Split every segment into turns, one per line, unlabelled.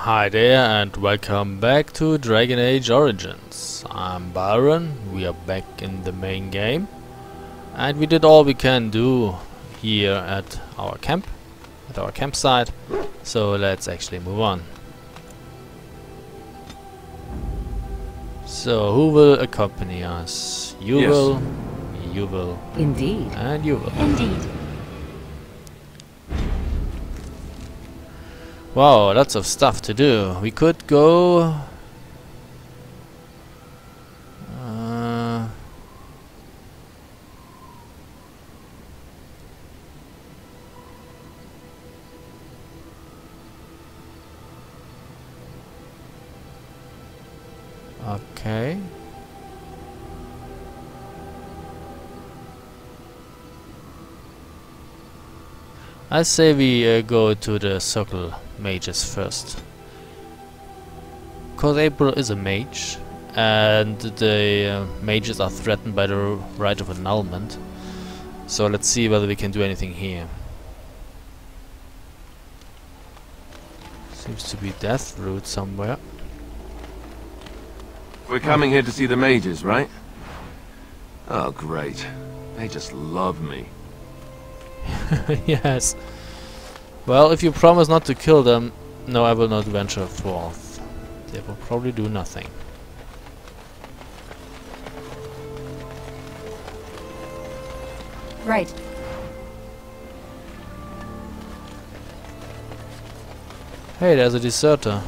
Hi there and welcome back to Dragon Age Origins. I'm Byron, we are back in the main game and we did all we can do here at our campsite, so let's actually move on. So who will accompany us? You will, you will,
indeed,
and you will.
Indeed.
Wow, lots of stuff to do. We could go... okay. I say we go to the circle mages first, because April is a mage and the mages are threatened by the right of annulment, so let's see whether we can do anything here. Seems to be death root somewhere.
We're coming here to see the mages, right? Oh great, they just love me.
Yes. Well, if you promise not to kill them, no, I will not venture forth. They will probably do nothing.
Right.
Hey, there's a deserter.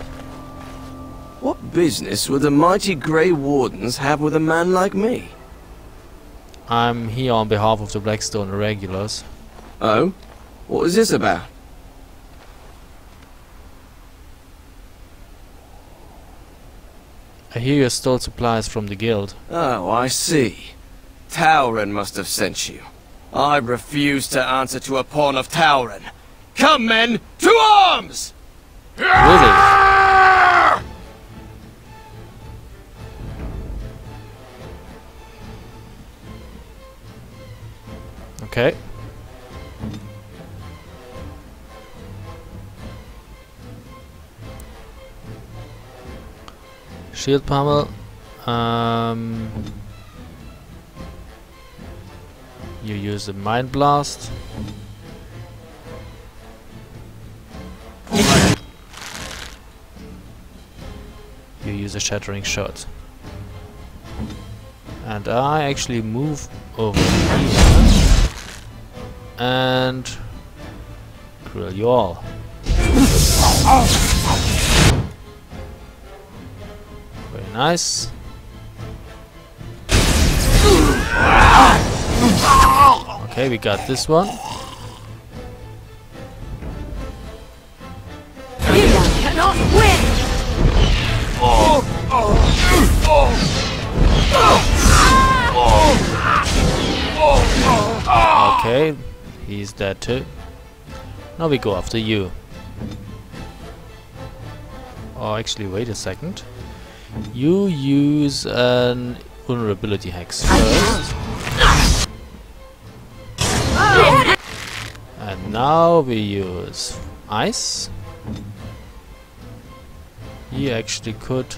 What business would the mighty Grey Wardens have with a man like me?
I'm here on behalf of the Blackstone Irregulars.
Oh? What is this about?
I hear you stole supplies from the guild.
Oh, I see. Towron must have sent you. I refuse to answer to a pawn of Towron. Come, men, to arms!
Really? Okay. Shield pommel. You use the mind blast. You use a shattering shot. And I actually move over here and drill you all. Very nice. Okay, we got this one.
You cannot win!
Okay, he's dead too. Now we go after you. Oh, actually, wait a second. You use an vulnerability hex first. And now we use ice. He actually could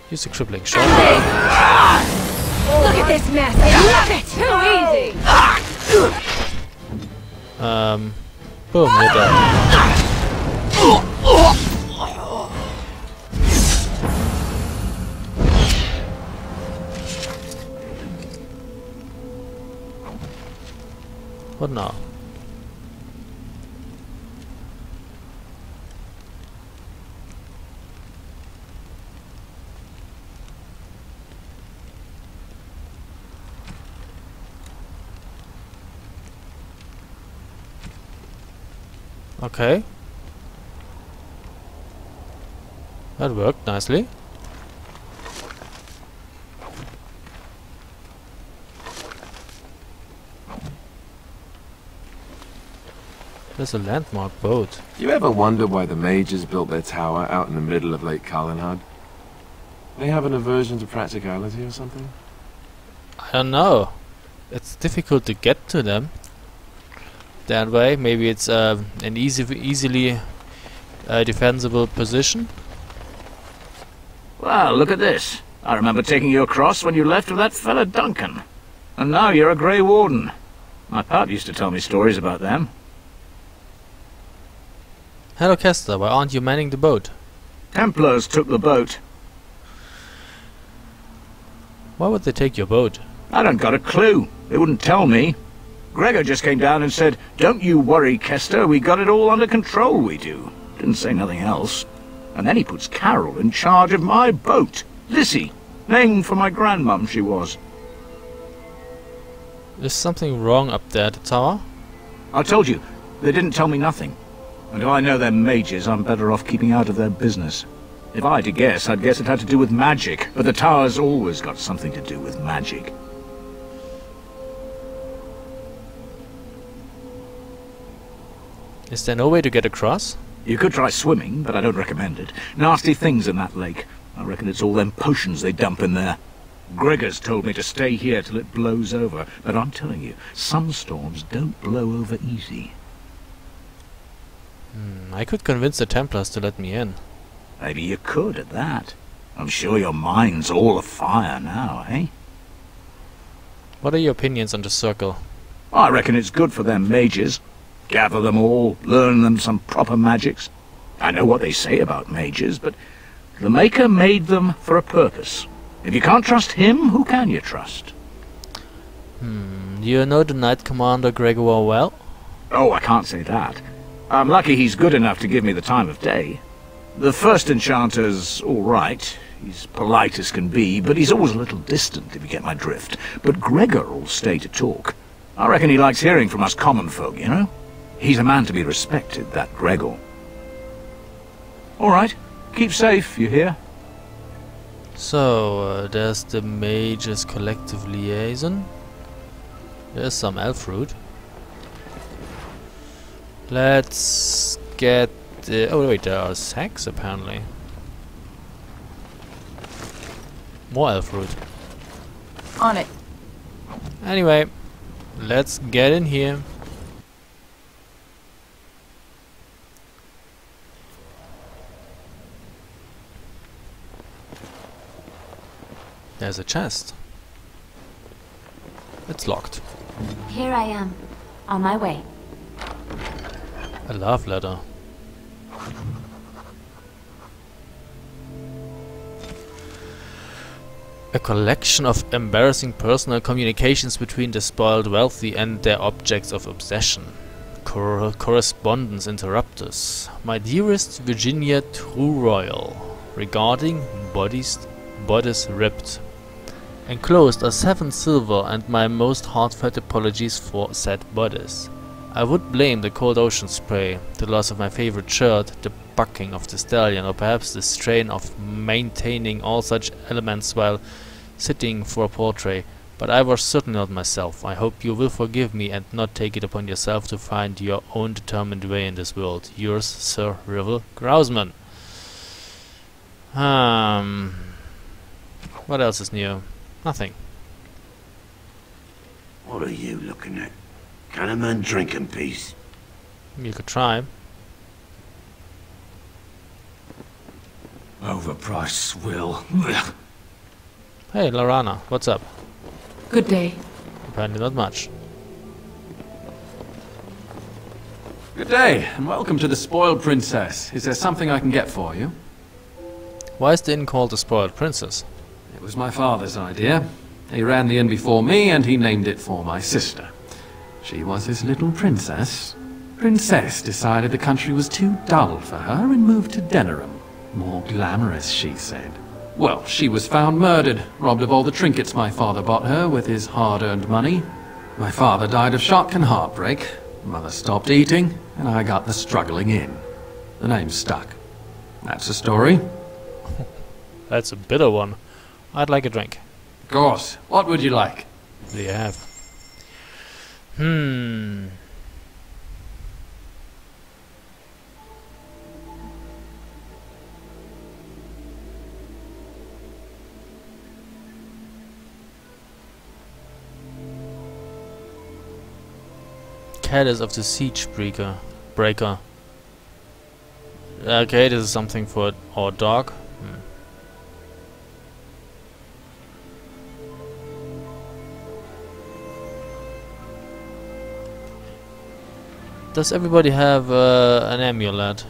use a crippling shot.
Look at this mess! I love it! Too easy!
Boom, you're dead. What now? Okay. That worked nicely. There's a landmark boat.
You ever wonder why the mages built their tower out in the middle of Lake Calenhad? They have an aversion to practicality or something?
I don't know. It's difficult to get to them that way. Maybe it's an easily a defensible position.
Well, look at this. I remember taking you across when you left with that fella Duncan. And now you're a Grey Warden. My pap used to tell me stories about them.
Hello Kester, why aren't you manning the boat?
Templars took the boat.
Why would they take your boat?
I don't got a clue. They wouldn't tell me. Gregor just came down and said, "Don't you worry, Kester, we got it all under control, we do." Didn't say nothing else. And then he puts Carol in charge of my boat. Lissy, named for my grandmum she was.
Is something wrong up there at the tower?
I told you, they didn't tell me nothing. And if I know they're mages, I'm better off keeping out of their business. If I had to guess, I'd guess it had to do with magic, but the tower's always got something to do with magic.
Is there no way to get across?
You could try swimming, but I don't recommend it. Nasty things in that lake. I reckon it's all them potions they dump in there. Gregor's told me to stay here till it blows over, but I'm telling you, some storms don't blow over easy.
I could convince the Templars to let me in.
Maybe you could at that. I'm sure your mind's all afire now, eh?
What are your opinions on the circle?
I reckon it's good for them mages. Gather them all, learn them some proper magics. I know what they say about mages, but the Maker made them for a purpose. If you can't trust him, who can you trust?
Do you know the Knight Commander Gregor well?
Oh, I can't say that. I'm lucky he's good enough to give me the time of day. The first enchanter's all right. He's polite as can be, but he's always a little distant, if you get my drift. But Gregor will stay to talk. I reckon he likes hearing from us common folk, you know? He's a man to be respected, that Gregor. All right. Keep safe, you hear?
So, there's the Mages Collective Liaison. There's some elf fruit. Let's get the... Oh wait, there are sacks apparently. More elf fruit.
On it.
Anyway, let's get in here. There's a chest. It's locked.
Here I am, on my way.
A love letter. A collection of embarrassing personal communications between the spoiled wealthy and their objects of obsession. Correspondence interruptus. My dearest Virginia True Royal. Regarding bodice ripped. Enclosed are 7 silver and my most heartfelt apologies for said bodice. I would blame the cold ocean spray, the loss of my favorite shirt, the bucking of the stallion, or perhaps the strain of maintaining all such elements while sitting for a portrait, but I was certainly not myself. I hope you will forgive me and not take it upon yourself to find your own determined way in this world. Yours, Sir Rivel Grousman. What else is new? Nothing.
What are you looking at? Can a man drink in peace?
You could try.
Overpriced swill.
Hey, Lorana, what's up?
Good day.
Apparently not much.
Good day, and welcome to the Spoiled Princess. Is there something I can get for you?
Why is the inn called the Spoiled Princess?
It was my father's idea. He ran the inn before me, and he named it for my sister. She was his little princess. Princess decided the country was too dull for her and moved to Denerim. More glamorous, she said. Well, she was found murdered, robbed of all the trinkets my father bought her with his hard-earned money. My father died of shock and heartbreak. Mother stopped eating, and I got the struggling in. The name stuck. That's the story.
That's a bitter one. I'd like a drink.
Of course. What would you like?
What do you have? Cadis of the Siege Breaker. Okay, this is something for our dog. Does everybody have an amulet?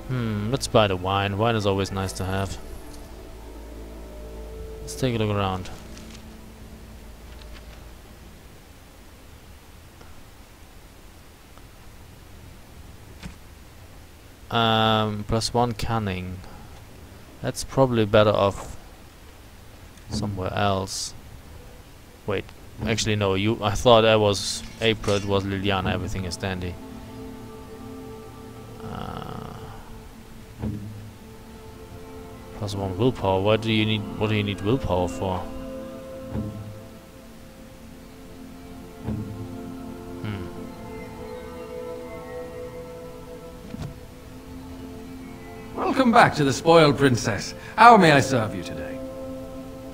Let's buy the wine. Wine is always nice to have. Let's take a look around. +1 cunning. That's probably better off somewhere else. Wait, actually no, I thought I was April, it was Liliana, everything is dandy. +1 willpower, what do you need willpower for?
Welcome back to the Spoiled Princess. How may I serve you today?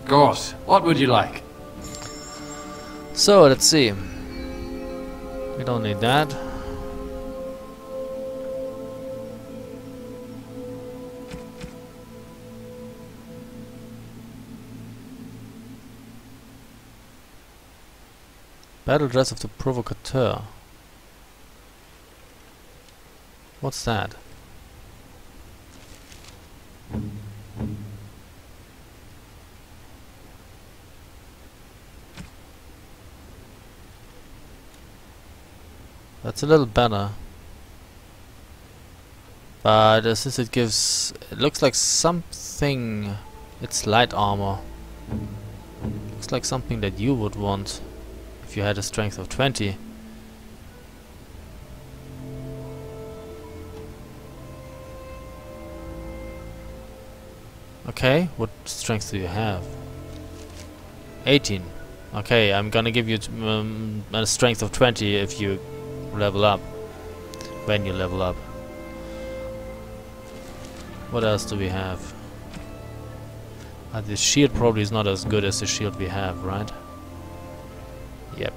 Of course, what would you like?
So, let's see. We don't need that. Battle dress of the provocateur. What's that? That's a little better. But since it looks like something, it's light armor. Looks like something that you would want if you had a strength of 20. Okay, what strength do you have? 18. Okay, I'm gonna give you a strength of 20 if you level up. When you level up. What else do we have? The shield probably is not as good as the shield we have, right? Yep.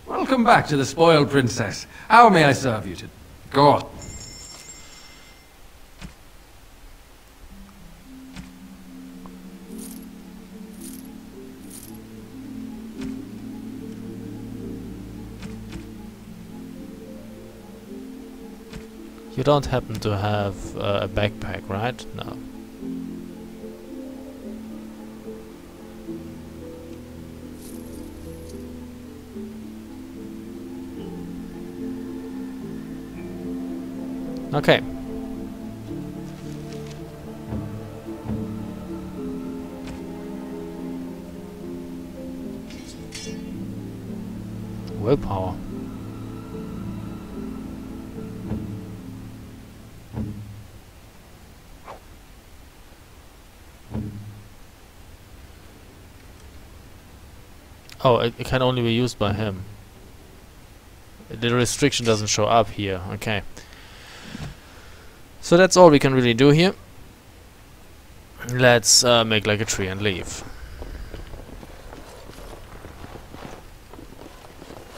Welcome back to the Spoiled Princess. How may I serve you today? Go on.
You don't happen to have a backpack, right? No. Okay. Willpower. Oh, it can only be used by him. The restriction doesn't show up here. Okay. So that's all we can really do here. Let's make like a tree and leave.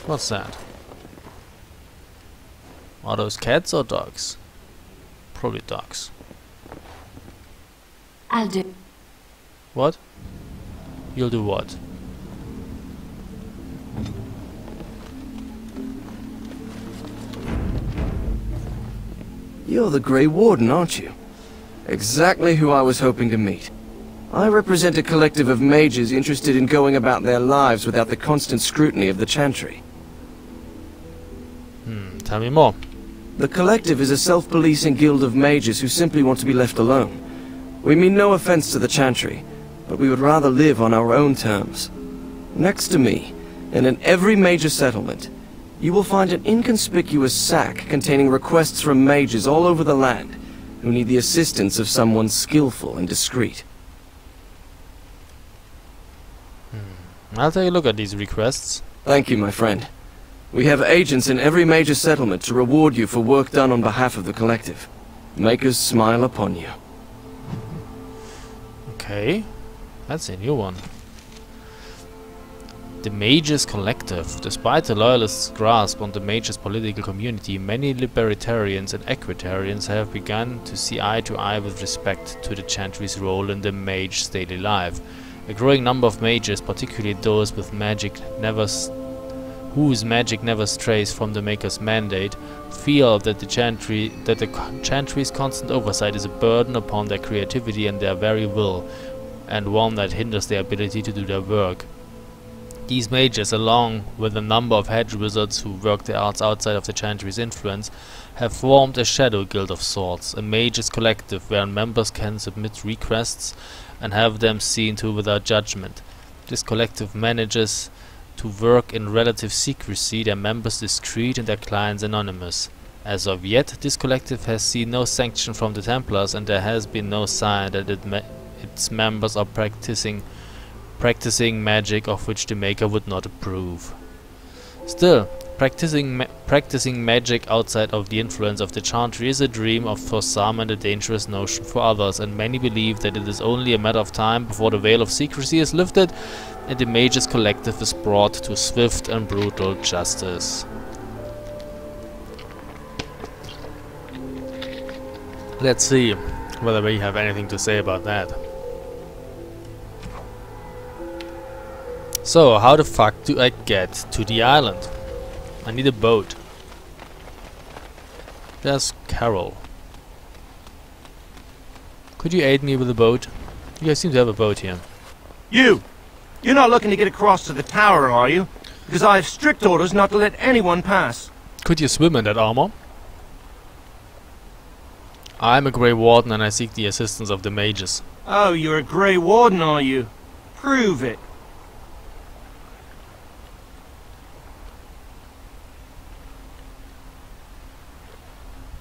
What's that? Are those cats or dogs? Probably dogs.
I'll do.
What? You'll do what?
You're the Grey Warden, aren't you? Exactly who I was hoping to meet. I represent a collective of mages interested in going about their lives without the constant scrutiny of the Chantry.
Tell me more.
The collective is a self-policing guild of mages who simply want to be left alone. We mean no offense to the Chantry, but we would rather live on our own terms. Next to me, and in every major settlement, you will find an inconspicuous sack containing requests from mages all over the land who need the assistance of someone skillful and discreet.
I'll take a look at these requests.
Thank you, my friend. We have agents in every major settlement to reward you for work done on behalf of the collective. Make us smile upon you.
Okay, that's a new one. The Mages Collective. Despite the Loyalists' grasp on the Mages political community, many libertarians and equitarians have begun to see eye to eye with respect to the Chantry's role in the mage's daily life. A growing number of mages, particularly those with whose magic never strays from the Maker's mandate, feel that the Chantry's constant oversight is a burden upon their creativity and their very will, and one that hinders their ability to do their work. These mages, along with a number of hedge wizards who work their arts outside of the Chantry's influence, have formed a shadow guild of sorts, a mages collective where members can submit requests and have them seen to without judgment. This collective manages to work in relative secrecy, their members discreet and their clients anonymous. As of yet, this collective has seen no sanction from the Templars, and there has been no sign that its members are practicing magic of which the Maker would not approve. Still, practicing magic outside of the influence of the Chantry is a dream for some and a dangerous notion for others, and many believe that it is only a matter of time before the veil of secrecy is lifted and the Mages Collective is brought to swift and brutal justice. Let's see whether we have anything to say about that. So, how the fuck do I get to the island? I need a boat. There's Carol. Could you aid me with a boat? You guys seem to have a boat here.
You're not looking to get across to the tower, are you? Because I have strict orders not to let anyone pass.
Could you swim in that armor? I'm a Grey Warden and I seek the assistance of the mages.
Oh, you're a Grey Warden, are you? Prove it.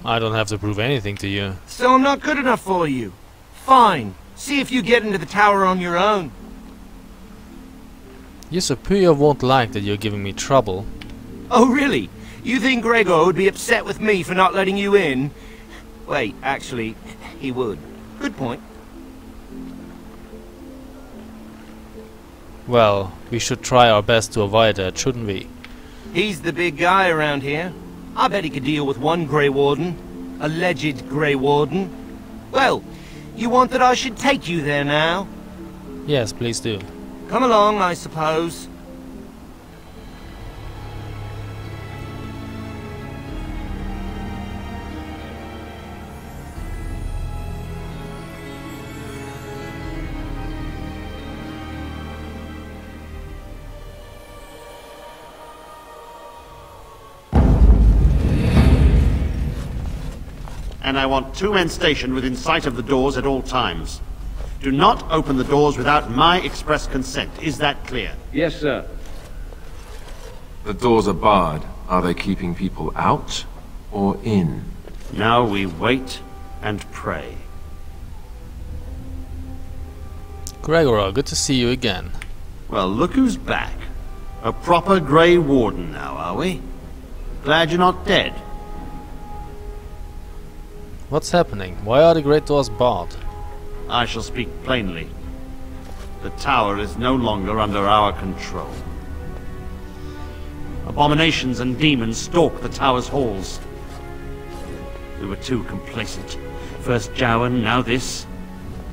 I don't have to prove anything to you.
So I'm not good enough for you. Fine. See if you get into the tower on your own.
Your superior won't like that you're giving me trouble.
Oh, really? You think Gregor would be upset with me for not letting you in? Wait, actually, he would. Good point.
Well, we should try our best to avoid that, shouldn't we?
He's the big guy around here. I bet he could deal with one Grey Warden. Alleged Grey Warden. Well, you want that I should take you there now?
Yes, please do.
Come along, I suppose.
And I want 2 men stationed within sight of the doors at all times. Do not open the doors without my express consent. Is that clear?
Yes, sir.
The doors are barred. Are they keeping people out or in?
Now we wait and pray.
Gregor, good to see you again.
Well, look who's back. A proper Grey Warden now, are we? Glad you're not dead.
What's happening? Why are the great doors barred?
I shall speak plainly. The tower is no longer under our control. Abominations and demons stalk the tower's halls. We were too complacent. First Jowan, now this.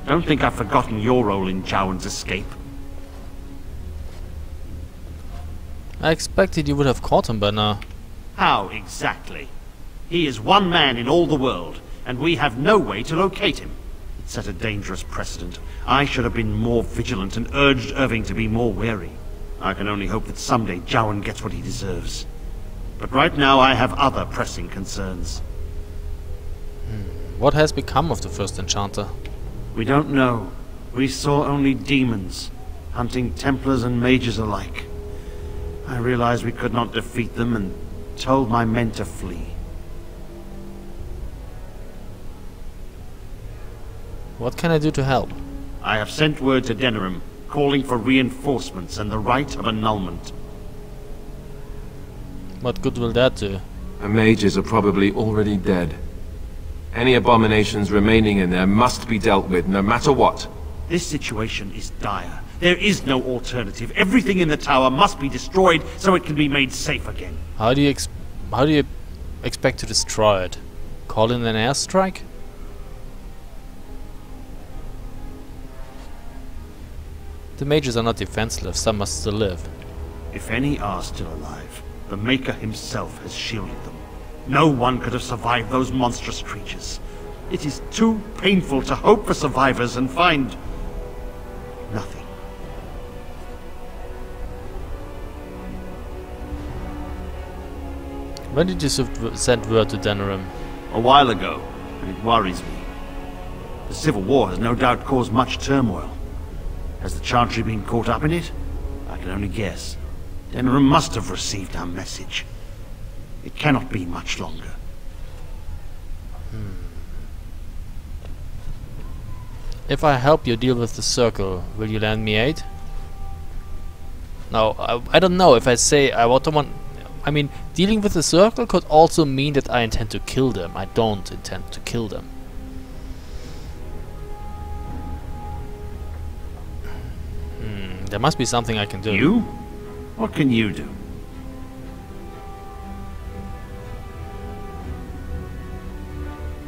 Don't think I've forgotten your role in Jowan's escape.
I expected you would have caught him by now.
How exactly? He is one man in all the world, and we have no way to locate him. It set a dangerous precedent. I should have been more vigilant and urged Irving to be more wary. I can only hope that someday Jowan gets what he deserves. But right now I have other pressing concerns.
What has become of the first enchanter?
We don't know. We saw only demons, hunting Templars and mages alike. I realized we could not defeat them, and told my men to flee.
What can I do to help?
I have sent word to Denerim, calling for reinforcements and the right of annulment.
What good will that do?
The mages are probably already dead. Any abominations remaining in there must be dealt with, no matter what.
This situation is dire. There is no alternative. Everything in the tower must be destroyed so it can be made safe again.
How do you expect to destroy it? Call in an airstrike? The mages are not defenseless, some must still live.
If any are still alive, the Maker himself has shielded them. No one could have survived those monstrous creatures. It is too painful to hope for survivors and find nothing.
When did you send word to Denerim?
A while ago, and it worries me. The Civil War has no doubt caused much turmoil. Has the Chantry been caught up in it? I can only guess. Denerim must have received our message. It cannot be much longer.
If I help you deal with the Circle, will you lend me aid? No, I don't know. If I say I want... I mean, dealing with the Circle could also mean that I intend to kill them. I don't intend to kill them. There must be something I can do.
You? What can you do?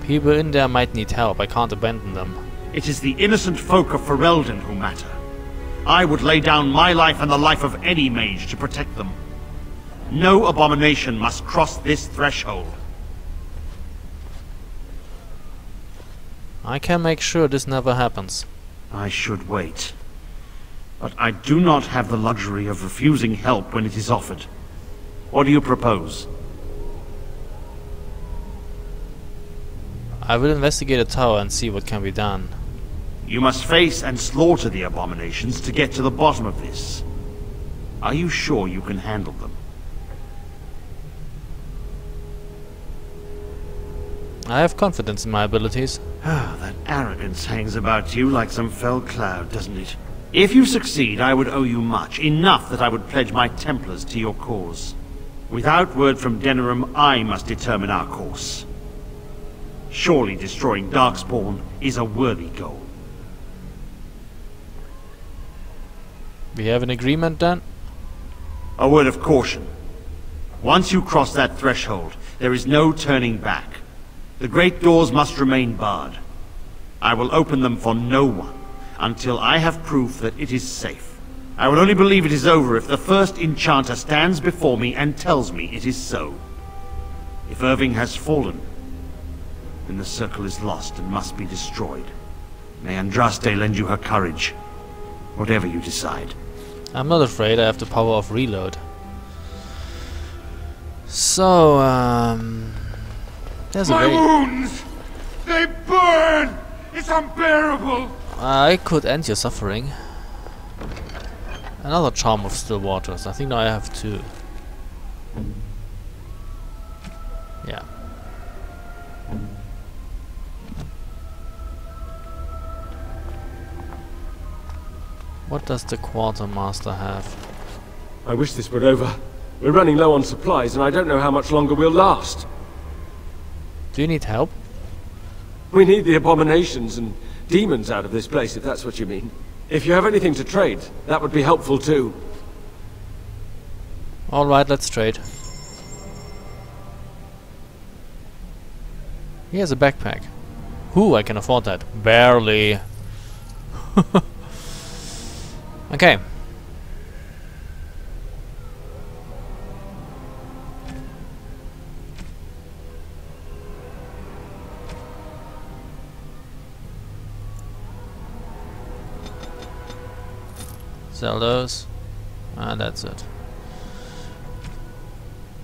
People in there might need help. I can't abandon them.
It is the innocent folk of Ferelden who matter. I would lay down my life and the life of any mage to protect them. No abomination must cross this threshold.
I can make sure this never happens.
I should wait. But I do not have the luxury of refusing help when it is offered. What do you propose?
I will investigate a tower and see what can be done.
You must face and slaughter the abominations to get to the bottom of this. Are you sure you can handle them?
I have confidence in my abilities.
Ah, that arrogance hangs about you like some fell cloud, doesn't it? If you succeed, I would owe you much. Enough that I would pledge my Templars to your cause. Without word from Denerim, I must determine our course. Surely destroying Darkspawn is a worthy goal.
We have an agreement then?
A word of caution. Once you cross that threshold, there is no turning back. The great doors must remain barred. I will open them for no one until I have proof that it is safe. I will only believe it is over if the first enchanter stands before me and tells me it is so. If Irving has fallen, then the Circle is lost and must be destroyed. May Andraste lend you her courage, whatever you decide.
I'm not afraid, I have the power of reload. So, there's a way.
Wounds! They burn! It's unbearable!
I could end your suffering. Another charm of still waters. I think now I have two. Yeah. What does the quartermaster have?
I wish this were over. We're running low on supplies and I don't know how much longer we'll last.
Do you need help?
We need the abominations and demons out of this place, if that's what you mean. If you have anything to trade, that would be helpful too.
Alright, let's trade. He has a backpack. Ooh, I can afford that. Barely. Okay. Sell those. And that's it.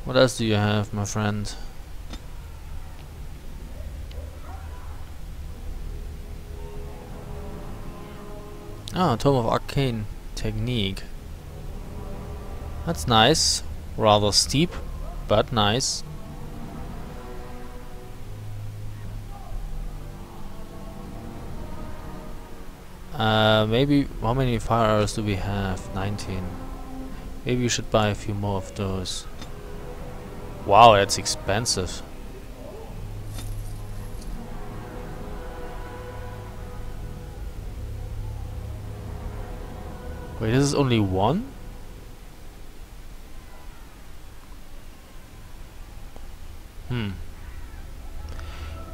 What else do you have, my friend? Oh, Tome of Arcane Technique. That's nice. Rather steep. but nice. Maybe, how many fire arrows do we have? 19. Maybe we should buy a few more of those. Wow, that's expensive. Wait, this is only one?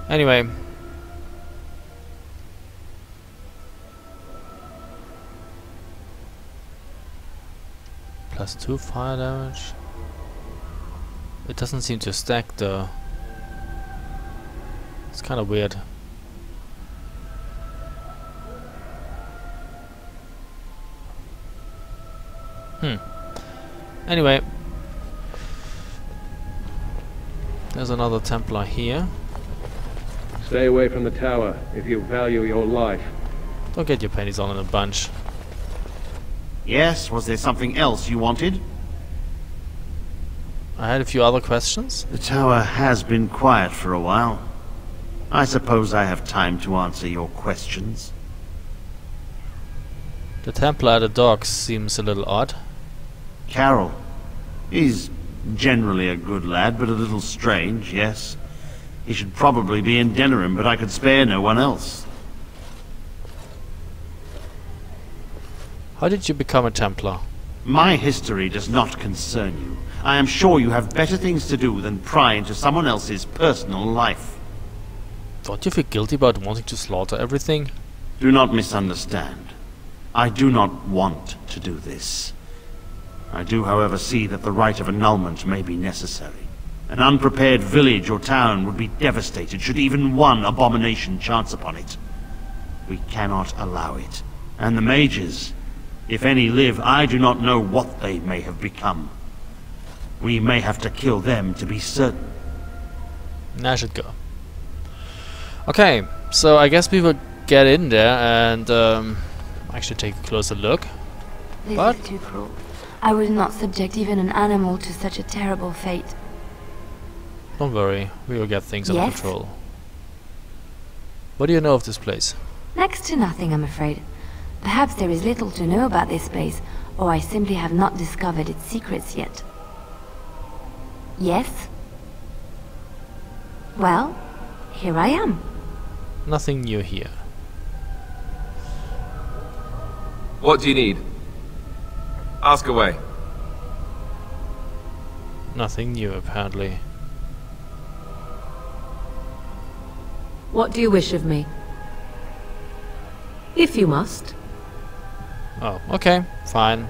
Anyway. +2 fire damage. It doesn't seem to stack though. It's kind of weird. Anyway. There's another Templar here.
Stay away from the tower if you value your life.
Don't get your panties all in a bunch.
Yes, was there something else you wanted?
I had a few other questions.
The tower has been quiet for a while. I suppose I have time to answer your questions.
The Templar at the docks seems a little odd.
Carroll. He's generally a good lad, but a little strange, yes. He should probably be in Denerim, but I could spare no one else.
How did you become a Templar?
My history does not concern you. I am sure you have better things to do than pry into someone else's personal life.
Don't you feel guilty about wanting to slaughter everything?
Do not misunderstand. I do not want to do this. I do, however, see that the rite of annulment may be necessary. An unprepared village or town would be devastated should even one abomination chance upon it. We cannot allow it. And the mages, if any live, I do not know what they may have become. We may have to kill them to be certain.
I should go. Okay, so I guess we will get in there and actually take a closer look.
This
But
is too cruel. I would not subject even an animal to such a terrible fate.
don't worry, we will get things under
Yes?
control. What do you know of this place?
Next to nothing, I'm afraid. Perhaps there is little to know about this place, or I simply have not discovered its secrets yet. Yes? Well, here I am.
Nothing new here.
What do you need? Ask away.
Nothing new, apparently.
What do you wish of me? If you must.
Oh, okay, fine.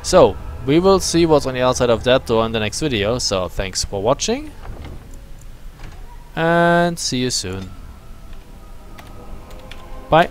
So, we will see what's on the outside of that door in the next video, so thanks for watching. And see you soon. Bye.